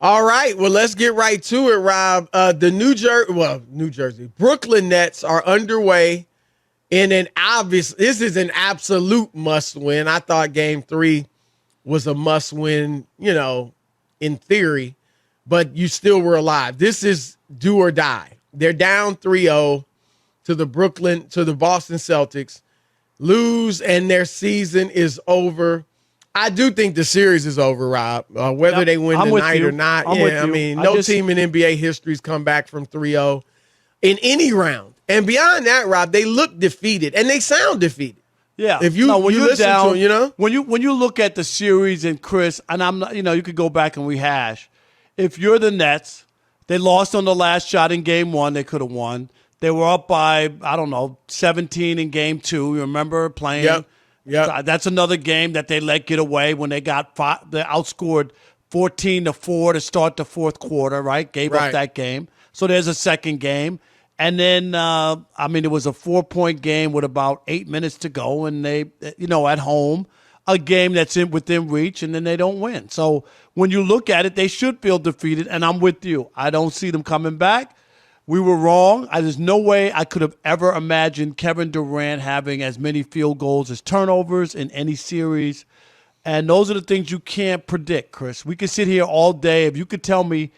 All right, well, let's get right to it, Rob. The New Jersey, Brooklyn Nets are underway in this is an absolute must win. I thought game 3 was a must win, in theory, but you still were alive. This is do or die. They're down 3-0 to the Boston Celtics, lose, and their season is over. I do think the series is over, Rob. Whether they win tonight or not. No team in NBA history's come back from 3-0 in any round. And beyond that, Rob, they look defeated and they sound defeated. Yeah. If you listen to them, when you look at the series, and Chris, and I'm not, you could go back and rehash. If you're the Nets, they lost on the last shot in game 1. They could have won. They were up by 17 in game 2. You remember playing? Yep. Yeah, that's another game that they let get away when they got they outscored 14-4 to start the fourth quarter. Right, gave up that game. So there's a second game, and then it was a 4-point game with about 8 minutes to go, and they at home, a game that's within reach, and then they don't win. So when you look at it, they should feel defeated, and I'm with you. I don't see them coming back. We were wrong. There's no way I could have ever imagined Kevin Durant having as many field goals as turnovers in any series. And those are the things you can't predict, Chris. We could sit here all day. If you could tell me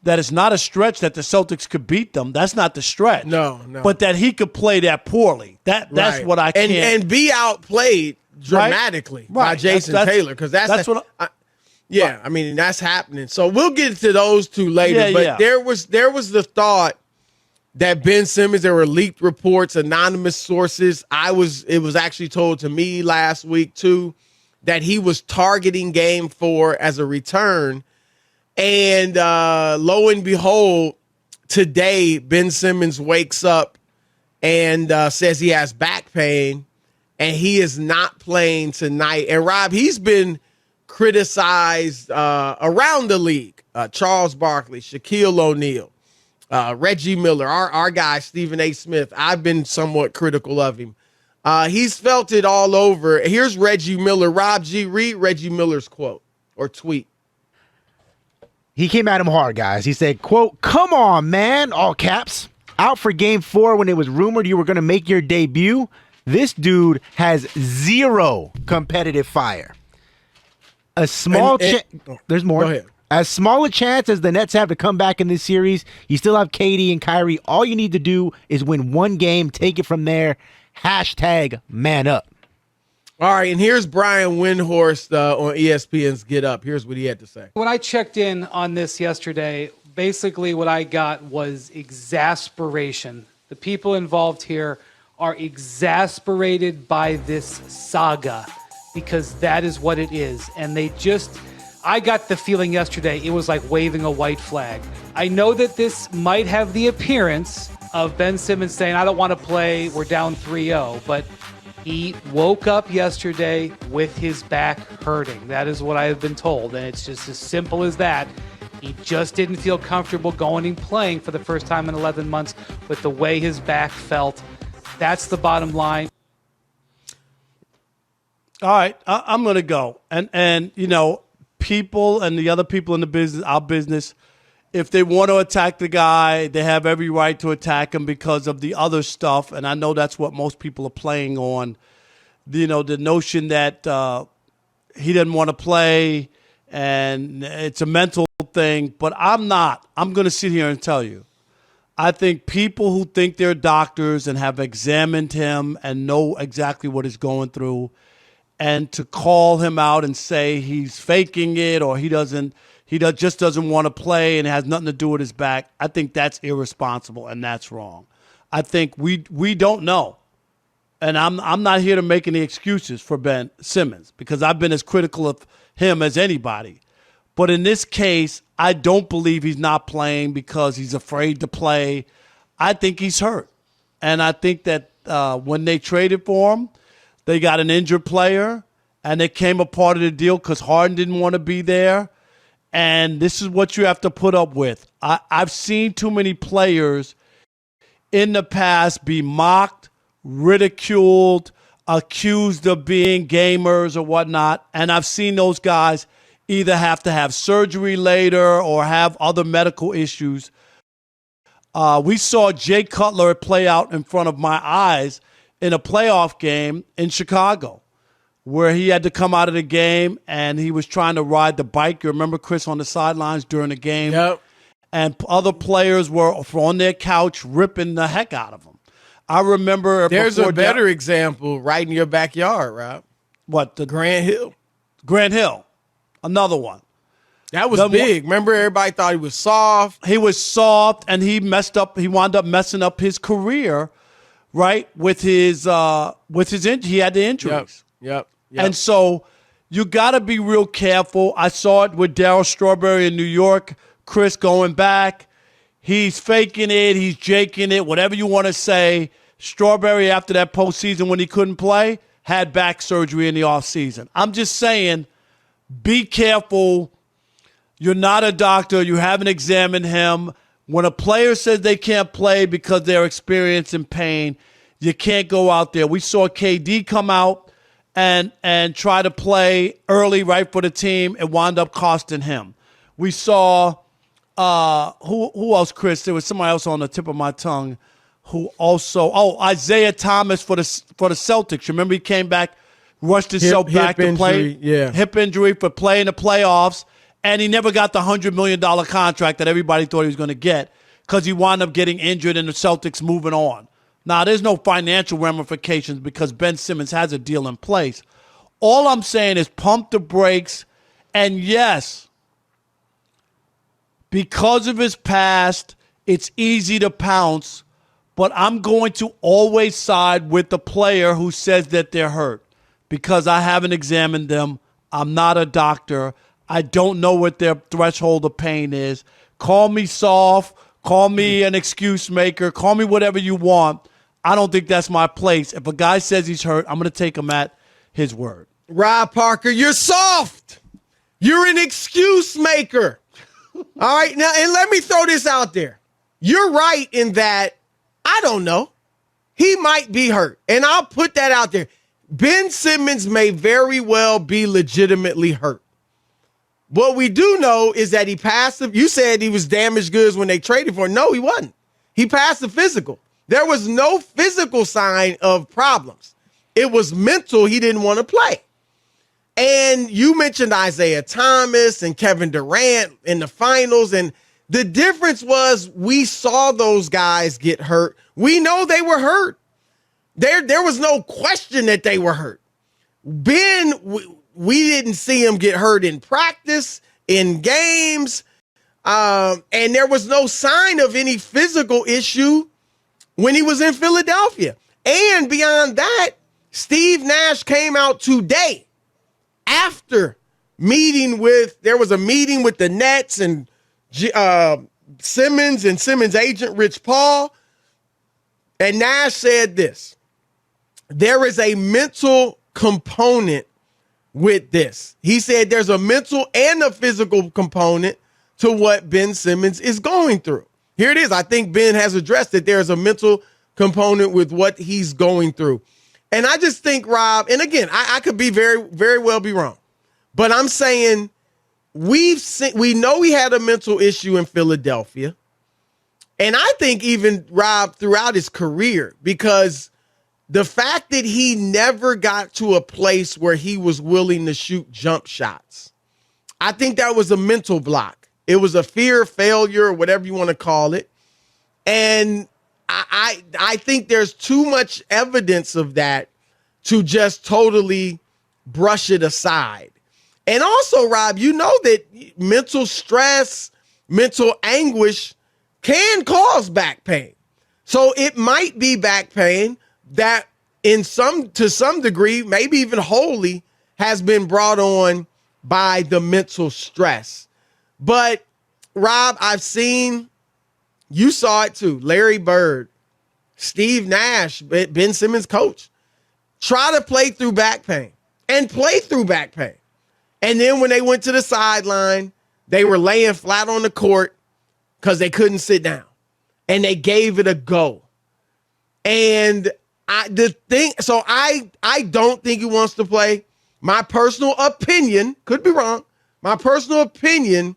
that it's not a stretch that the Celtics could beat them, that's not the stretch. No. But that he could play that poorly. That's what I can't. And be outplayed dramatically by Jason Taylor. Because that's what that's happening. So we'll get to those two later. But there was the thought that Ben Simmons, there were leaked reports, anonymous sources. It was actually told to me last week too, that he was targeting game 4 as a return. And lo and behold, today Ben Simmons wakes up and says he has back pain and he is not playing tonight. And Rob, he's been criticized around the league. Charles Barkley, Shaquille O'Neal, Reggie Miller, our guy, Stephen A. Smith. I've been somewhat critical of him. He's felt it all over. Here's Reggie Miller. Rob G. Read Reggie Miller's quote or tweet. He came at him hard, guys. He said, quote, "Come on, man," all caps. "Out for game 4 when it was rumored you were going to make your debut. This dude has zero competitive fire. There's more. Go ahead. As small a chance as the Nets have to come back in this series, you still have KD and Kyrie. All you need to do is win one game, take it from there. #man up." All right, and here's Brian Windhorst on ESPN's Get Up. Here's what he had to say. When I checked in on this yesterday, basically what I got was exasperation. The people involved here are exasperated by this saga because that is what it is. And I got the feeling yesterday it was like waving a white flag. I know that this might have the appearance of Ben Simmons saying, "I don't want to play, we're down 3-0, but he woke up yesterday with his back hurting. That is what I have been told, and it's just as simple as that. He just didn't feel comfortable going and playing for the first time in 11 months with the way his back felt. That's the bottom line. All right, I'm going to go. And people and the other people in the business, our business, if they want to attack the guy, they have every right to attack him because of the other stuff. And I know that's what most people are playing on. The notion that he didn't want to play and it's a mental thing. But I'm not. I'm going to sit here and tell you. I think people who think they're doctors and have examined him and know exactly what he's going through, and to call him out and say he's faking it or he just doesn't want to play and it has nothing to do with his back, I think that's irresponsible and that's wrong. I think we don't know. And I'm not here to make any excuses for Ben Simmons because I've been as critical of him as anybody. But in this case, I don't believe he's not playing because he's afraid to play. I think he's hurt. And I think that when they traded for him, they got an injured player, and it came a part of the deal because Harden didn't want to be there. And this is what you have to put up with. I've seen too many players in the past be mocked, ridiculed, accused of being gamers or whatnot, and I've seen those guys either have to have surgery later or have other medical issues. We saw Jay Cutler play out in front of my eyes in a playoff game in Chicago, where he had to come out of the game and he was trying to ride the bike. You remember Chris on the sidelines during the game? Yep. And other players were on their couch ripping the heck out of him. I remember there's a better example right in your backyard, Rob. What? The Grant Hill. Grant Hill. Another one. That was big. Remember, everybody thought he was soft. He was soft, and he messed up. He wound up messing up his career, right? With his injury. He had the injuries. Yep. And so you got to be real careful. I saw it with Darryl Strawberry in New York. Chris going back. He's faking it. He's jaking it. Whatever you want to say. Strawberry, after that postseason when he couldn't play, had back surgery in the offseason. I'm just saying, be careful. You're not a doctor. You haven't examined him. When a player says they can't play because they're experiencing pain, you can't go out there. We saw KD come out and try to play early right for the team. It wound up costing him. We saw who else, Chris? There was somebody else on the tip of my tongue who also Isaiah Thomas for the Celtics. Remember he came back, rushed himself back to play. Yeah. Hip injury for playing the playoffs. And he never got the $100 million contract that everybody thought he was going to get because he wound up getting injured and the Celtics moving on. Now, there's no financial ramifications because Ben Simmons has a deal in place. All I'm saying is pump the brakes. And yes, because of his past, it's easy to pounce. But I'm going to always side with the player who says that they're hurt because I haven't examined them. I'm not a doctor. I don't know what their threshold of pain is. Call me soft. Call me an excuse maker. Call me whatever you want. I don't think that's my place. If a guy says he's hurt, I'm going to take him at his word. Rob Parker, you're soft. You're an excuse maker. All right. Now, and let me throw this out there. You're right in that, I don't know. He might be hurt. And I'll put that out there. Ben Simmons may very well be legitimately hurt. What we do know is that he passed the, you said he was damaged goods when they traded for him. No, he wasn't. He passed the physical. There was no physical sign of problems. It was mental. He didn't want to play. And you mentioned Isaiah Thomas and Kevin Durant in the finals. And the difference was we saw those guys get hurt. We know they were hurt. There was no question that they were hurt. Ben, we didn't see him get hurt in practice, in games, and there was no sign of any physical issue when he was in Philadelphia. And beyond that, Steve Nash came out today after there was a meeting with the Nets and Simmons and Simmons' agent, Rich Paul, and Nash said this: there is a mental component with this. He said there's a mental and a physical component to what Ben Simmons is going through. Here it is. I think Ben has addressed that there's a mental component with what he's going through. And I just think, Rob, and again, I could be very, very well be wrong, but I'm saying we know he had a mental issue in Philadelphia. And I think even, Rob, throughout his career, because the fact that he never got to a place where he was willing to shoot jump shots, I think that was a mental block. It was a fear of failure or whatever you want to call it. And I think there's too much evidence of that to just totally brush it aside. And also, Rob, you know that mental stress, mental anguish can cause back pain. So it might be back pain that to some degree, maybe even wholly, has been brought on by the mental stress. But Rob, you saw it too. Larry Bird, Steve Nash, Ben Simmons' coach, try to play through back pain. And then when they went to the sideline, they were laying flat on the court because they couldn't sit down. And they gave it a go. And I don't think he wants to play. My personal opinion, could be wrong, My personal opinion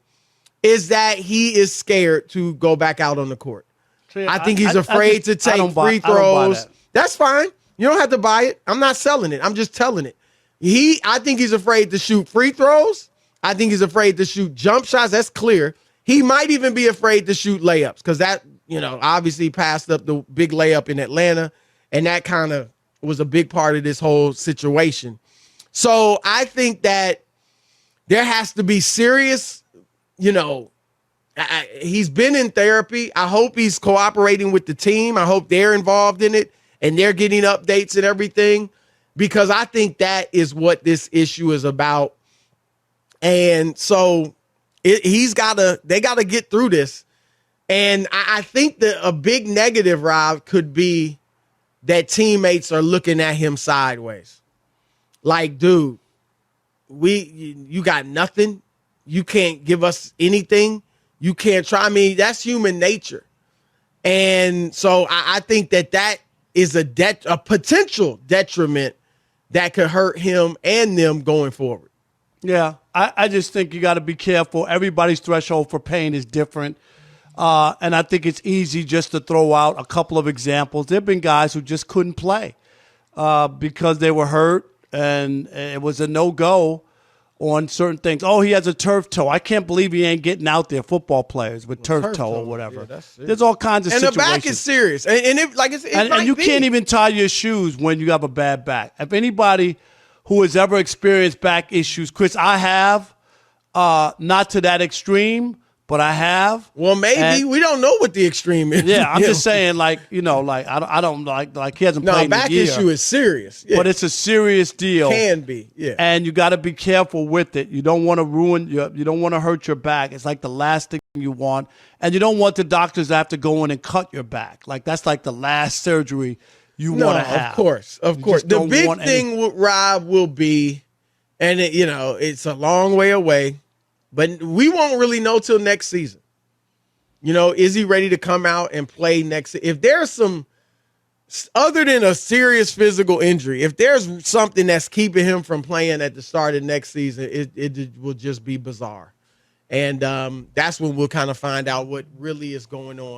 is that he is scared to go back out on the court. See, I think he's afraid to take free throws. That's fine. You don't have to buy it. I'm not selling it. I'm just telling it. I think he's afraid to shoot free throws. I think he's afraid to shoot jump shots. That's clear. He might even be afraid to shoot layups because that, obviously passed up the big layup in Atlanta, and that kind of was a big part of this whole situation. So I think that there has to be serious, he's been in therapy. I hope he's cooperating with the team. I hope they're involved in it and they're getting updates and everything, because I think that is what this issue is about. And so they got to get through this. And I think that a big negative, Rob, could be that teammates are looking at him sideways. Like, dude, you got nothing. You can't give us anything. You can't try. I mean, that's human nature. And so I think that is a potential detriment that could hurt him and them going forward. Yeah, I just think you got to be careful. Everybody's threshold for pain is different. And I think it's easy just to throw out a couple of examples. There have been guys who just couldn't play because they were hurt, and it was a no-go on certain things. Oh, he has a turf toe. I can't believe he ain't getting out there, football players with turf toe or whatever. Yeah, there's all kinds of situations. And the back is serious. And you can't even tie your shoes when you have a bad back. If anybody who has ever experienced back issues, Chris, I have, not to that extreme, but I have. Well, maybe we don't know what the extreme is. Yeah, I'm just saying, I don't like he hasn't played in a year. No, back issue is serious. Yeah. But it's a serious deal. Can be, yeah. And you got to be careful with it. You don't want to you don't want to hurt your back. It's like the last thing you want. And you don't want the doctors to have to go in and cut your back. Like, that's like the last surgery you want to have. Of course. The big thing with Rob will be, and it's a long way away, but we won't really know till next season. Is he ready to come out and play next? If there's some, other than a serious physical injury, if there's something that's keeping him from playing at the start of next season, it will just be bizarre. And that's when we'll kind of find out what really is going on.